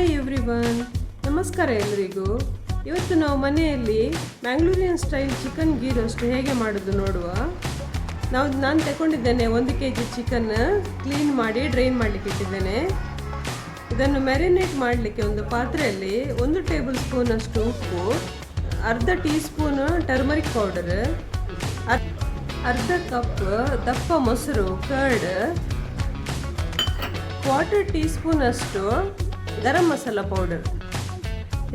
Hi everyone, ನಮಸ್ಕಾರ ಎಲ್ರಿಗೂ. ಇವತ್ತು ನಾವು ಮನೆಯಲ್ಲಿ Mangalorean style chicken ghee roast ಹೇಗೆ ಮಾಡೋದು ನೋಡುವ. ನಾನು ತಗೊಂಡಿದ್ದೇನೆ 1 kg ಚಿಕನ್ ಕ್ಲೀನ್ ಮಾಡಿ ಡ್ರೈನ್ ಮಾಡಲಿಕ್ಕೆ ಇಟ್ಟಿದ್ದೇನೆ. ಇದನ್ನು ಮ್ಯಾರಿನೇಟ್ ಮಾಡಲಿಕ್ಕೆ ಒಂದು ಪಾತ್ರೆಯಲ್ಲಿ 1 ಟೇಬಲ್ ಸ್ಪೂನ್ ಅಷ್ಟು ಉಪ್ಪು, ಅರ್ಧ ಟೀ ಸ್ಪೂನ್ ಟರ್ಮರಿಕ್ ಪೌಡರ್, ಅರ್ಧ ಕಪ್ ದಪ್ಪ ಮೊಸರು ಕರ್ಡ್, 1/4 ಟೀ ಸ್ಪೂನ್ ಅಷ್ಟು ಗರಂ ಮಸಾಲ ಪೌಡರ್.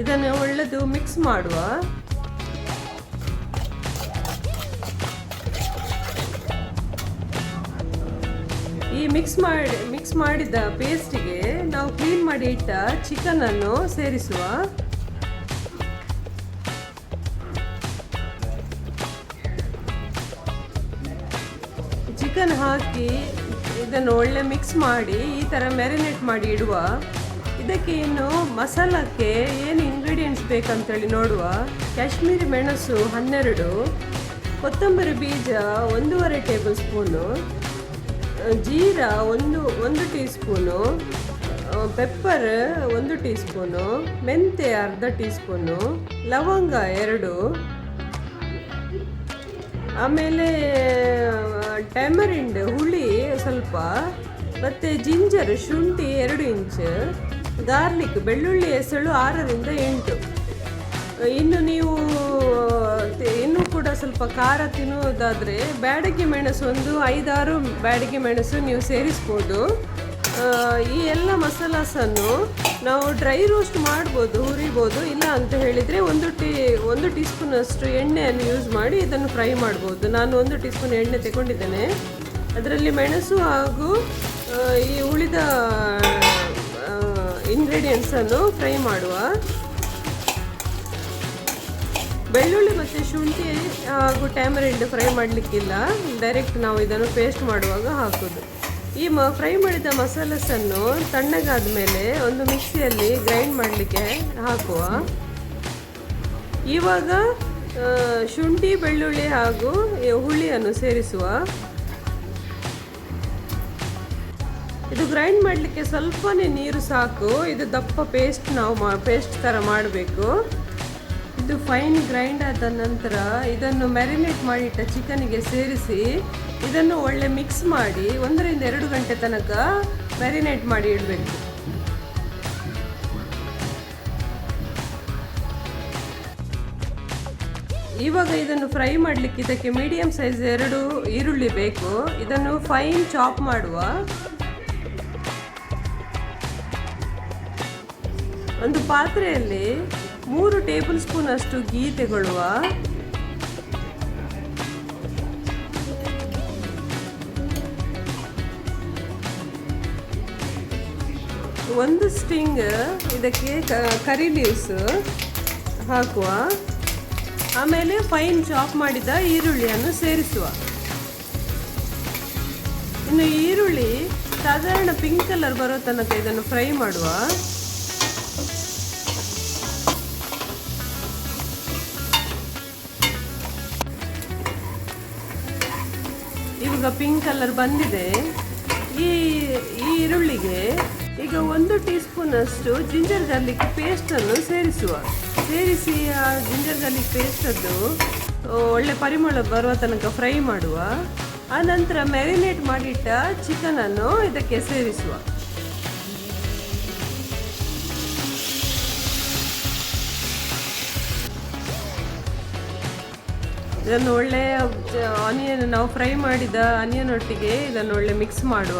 ಇದನ್ನು ಒಳ್ಳೆದು ಮಿಕ್ಸ್ ಮಾಡುವ. ಈ ಮಿಕ್ಸ್ ಮಾಡಿದ ಪೇಸ್ಟಿಗೆ ನಾವು ಕ್ಲೀನ್ ಮಾಡಿ ಇಟ್ಟ ಚಿಕನ್ ಅನ್ನು ಸೇರಿಸುವ. ಚಿಕನ್ ಹಾಕಿ ಇದನ್ನು ಒಳ್ಳೆ ಮಿಕ್ಸ್ ಮಾಡಿ ಈ ಥರ ಮ್ಯಾರಿನೇಟ್ ಮಾಡಿ ಇಡುವ. ಇದಕ್ಕೆ ಇನ್ನು ಮಸಾಲಕ್ಕೆ ಏನು ಇಂಗ್ರೀಡಿಯೆಂಟ್ಸ್ ಬೇಕಂತೇಳಿ ನೋಡುವ. ಕಾಶ್ಮೀರಿ ಮೆಣಸು 12, ಕೊತ್ತಂಬರಿ ಬೀಜ 1.5 table spoon, jeera 1 tea spoon, pepper 1 tea spoon, ಮೆಂತೆ ಅರ್ಧ ಟೀ ಸ್ಪೂನು, ಲವಂಗ 2, ಆಮೇಲೆ ಟ್ಯಾಮರಿಂಡ್ ಹುಳಿ ಸ್ವಲ್ಪ, ಮತ್ತು ಜಿಂಜರ್ ಶುಂಠಿ 2 ಇಂಚ್, ಗಾರ್ಲಿಕ್ ಬೆಳ್ಳುಳ್ಳಿ ಎಸಳು 6ರಿಂದ 8. ಇನ್ನು ನೀವು ಇನ್ನೂ ಕೂಡ ಸ್ವಲ್ಪ ಖಾರ ತಿನ್ನುವುದಾದರೆ ಬ್ಯಾಡಗಿ ಮೆಣಸು ಒಂದು 5-6 ಬ್ಯಾಡಗಿ ಮೆಣಸು ನೀವು ಸೇರಿಸ್ಬೋದು. ಈ ಎಲ್ಲ ಮಸಾಲಾಸನ್ನು ನಾವು ಡ್ರೈ ರೋಸ್ಟ್ ಮಾಡ್ಬೋದು, ಹುರಿಬೋದು. ಇಲ್ಲ ಅಂತ ಹೇಳಿದರೆ 1 ಟೀ ಸ್ಪೂನ್ ಅಷ್ಟು ಎಣ್ಣೆಯನ್ನು ಯೂಸ್ ಮಾಡಿ ಇದನ್ನು ಫ್ರೈ ಮಾಡ್ಬೋದು. ನಾನು 1 ಟೀ ಸ್ಪೂನ್ ಎಣ್ಣೆ ತಗೊಂಡಿದ್ದೇನೆ. ಅದರಲ್ಲಿ ಮೆಣಸು ಹಾಗೂ ಈ ಉಳಿದ ಇಂಗ್ರೀಡಿಯೆಂಟ್ಸನ್ನು ಫ್ರೈ ಮಾಡುವ. ಬೆಳ್ಳುಳ್ಳಿ ಮತ್ತು ಶುಂಠಿ ಹಾಗೂ ಟ್ಯಾಮರಿಂಡ್ ಫ್ರೈ ಮಾಡಲಿಕ್ಕಿಲ್ಲ, ಡೈರೆಕ್ಟ್ ನಾವು ಇದನ್ನು ಪೇಸ್ಟ್ ಮಾಡುವಾಗ ಹಾಕೋದು. ಈ ಫ್ರೈ ಮಾಡಿದ ಮಸಾಲಸನ್ನು ತಣ್ಣಗಾದ ಮೇಲೆ ಒಂದು ಮಿಕ್ಸಿಯಲ್ಲಿ ಗ್ರೈಂಡ್ ಮಾಡಲಿಕ್ಕೆ ಹಾಕುವ. ಇವಾಗ ಶುಂಠಿ ಬೆಳ್ಳುಳ್ಳಿ ಹಾಗೂ ಹುಳಿಯನ್ನು ಸೇರಿಸುವ. ಇದು ಗ್ರೈಂಡ್ ಮಾಡಲಿಕ್ಕೆ ಸ್ವಲ್ಪನೇ ನೀರು ಸಾಕು. ಇದು ದಪ್ಪ ಪೇಸ್ಟ್ ಪೇಸ್ಟ್ ಥರ ಮಾಡಬೇಕು. ಇದು ಫೈನ್ ಗ್ರೈಂಡ್ ಆದ ನಂತರ ಇದನ್ನು ಮ್ಯಾರಿನೇಟ್ ಮಾಡಿಟ್ಟ ಚಿಕನಿಗೆ ಸೇರಿಸಿ ಇದನ್ನು ಒಳ್ಳೆ ಮಿಕ್ಸ್ ಮಾಡಿ 1ರಿಂದ 2 ಗಂಟೆ ತನಕ ಮ್ಯಾರಿನೇಟ್ ಮಾಡಿ ಇಡಬೇಕು. ಇವಾಗ ಇದನ್ನು ಫ್ರೈ ಮಾಡಲಿಕ್ಕೆ ಇದಕ್ಕೆ ಮೀಡಿಯಂ ಸೈಜ್ 2 ಈರುಳ್ಳಿ ಬೇಕು. ಇದನ್ನು ಫೈನ್ ಚಾಪ್ ಮಾಡುವ. ಒಂದು ಪಾತ್ರೆಯಲ್ಲಿ 3 ಟೇಬಲ್ ಸ್ಪೂನ್ ಅಷ್ಟು ಗೀ ತಗೊಳ್ಳುವ. ಒಂದು ಸ್ಟಿಂಗ್ ಇದಕ್ಕೆ ಕರಿ ಲೀವ್ಸ್ ಹಾಕುವ. ಆಮೇಲೆ ಫೈನ್ ಚಾಪ್ ಮಾಡಿದ ಈರುಳ್ಳಿಯನ್ನು ಸೇರಿಸುವ. ಇನ್ನು ಈರುಳ್ಳಿ ಸಾಧಾರಣ ಪಿಂಕ್ ಕಲರ್ ಬರೋ ತನಕ ಇದನ್ನು ಫ್ರೈ ಮಾಡುವ. ಇವಾಗ ಪಿಂಕ್ ಕಲರ್ ಬಂದಿದೆ. ಈ ಈರುಳ್ಳಿಗೆ ಈಗ 1 ಟೀ ಸ್ಪೂನ್ ಅಷ್ಟು ಜಿಂಜರ್ ಗಾರ್ಲಿಕ್ ಪೇಸ್ಟನ್ನು ಸೇರಿಸಿ ಆ ಜಿಂಜರ್ ಗಾರ್ಲಿಕ್ ಪೇಸ್ಟದ್ದು ಒಳ್ಳೆ ಪರಿಮಳ ಬರುವ ತನಕ ಫ್ರೈ ಮಾಡುವ. ಆ ನಂತರ ಮ್ಯಾರಿನೇಟ್ ಮಾಡಿಟ್ಟ ಚಿಕನನ್ನು ಇದಕ್ಕೆ ಸೇರಿಸುವ. ಇದನ್ನು ಒಳ್ಳೆ ಆನಿಯನ್ ನಾವು ಫ್ರೈ ಮಾಡಿದ ಆನಿಯನ್ ಒಟ್ಟಿಗೆ ಇದನ್ನು ಒಳ್ಳೆ ಮಿಕ್ಸ್ ಮಾಡುವ.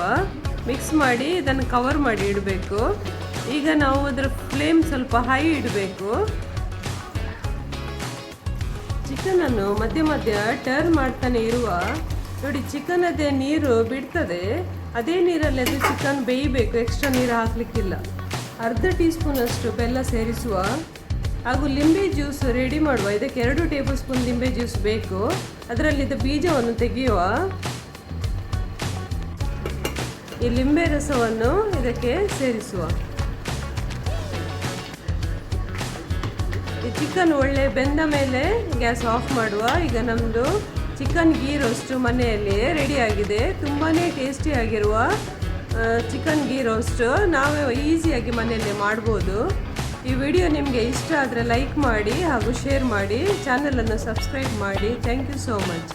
ಮಿಕ್ಸ್ ಮಾಡಿ ಇದನ್ನು ಕವರ್ ಮಾಡಿ ಇಡಬೇಕು. ಈಗ ನಾವು ಅದರ ಫ್ಲೇಮ್ ಸ್ವಲ್ಪ ಹೈ ಇಡಬೇಕು. ಚಿಕನನ್ನು ಮಧ್ಯ ಟರ್ನ್ ಮಾಡ್ತಾನೆ ಇರುವ. ನೋಡಿ, ಚಿಕನ್ ಅದೇ ನೀರು ಬಿಡ್ತದೆ, ಅದೇ ನೀರಲ್ಲಿ ಅದು ಚಿಕನ್ ಬೇಯಬೇಕು, ಎಕ್ಸ್ಟ್ರಾ ನೀರು ಹಾಕಲಿಕ್ಕಿಲ್ಲ. ಅರ್ಧ ಟೀ ಸ್ಪೂನ್ ಅಷ್ಟು ಬೆಲ್ಲ ಸೇರಿಸುವ. ಹಾಗೂ ಲಿಂಬೆ ಜ್ಯೂಸ್ ರೆಡಿ ಮಾಡುವ. ಇದಕ್ಕೆ 2 ಟೇಬಲ್ ಸ್ಪೂನ್ ಲಿಂಬೆ ಜ್ಯೂಸ್ ಬೇಕು. ಅದರಲ್ಲಿದ್ದ ಬೀಜವನ್ನು ತೆಗೆಯುವ. ಈ ಲಿಂಬೆ ರಸವನ್ನು ಇದಕ್ಕೆ ಸೇರಿಸುವ. ಈ ಚಿಕನ್ ಒಳ್ಳೆ ಬೆಂದ ಮೇಲೆ ಗ್ಯಾಸ್ ಆಫ್ ಮಾಡುವ. ಈಗ ನಮ್ಮದು ಚಿಕನ್ ಗೀ ರೋಸ್ಟ್ ಮನೆಯಲ್ಲಿ ರೆಡಿಯಾಗಿದೆ. ತುಂಬಾ ಟೇಸ್ಟಿಯಾಗಿರುವ ಚಿಕನ್ ಗೀ ರೋಸ್ಟು ನಾವು ಈಸಿಯಾಗಿ ಮನೆಯಲ್ಲೇ ಮಾಡ್ಬೋದು. ಈ ವಿಡಿಯೋ ನಿಮಗೆ ಇಷ್ಟ ಆದರೆ ಲೈಕ್ ಮಾಡಿ ಹಾಗೂ ಶೇರ್ ಮಾಡಿ, ಚಾನಲನ್ನು ಸಬ್ಸ್ಕ್ರೈಬ್ ಮಾಡಿ. Thank you so much.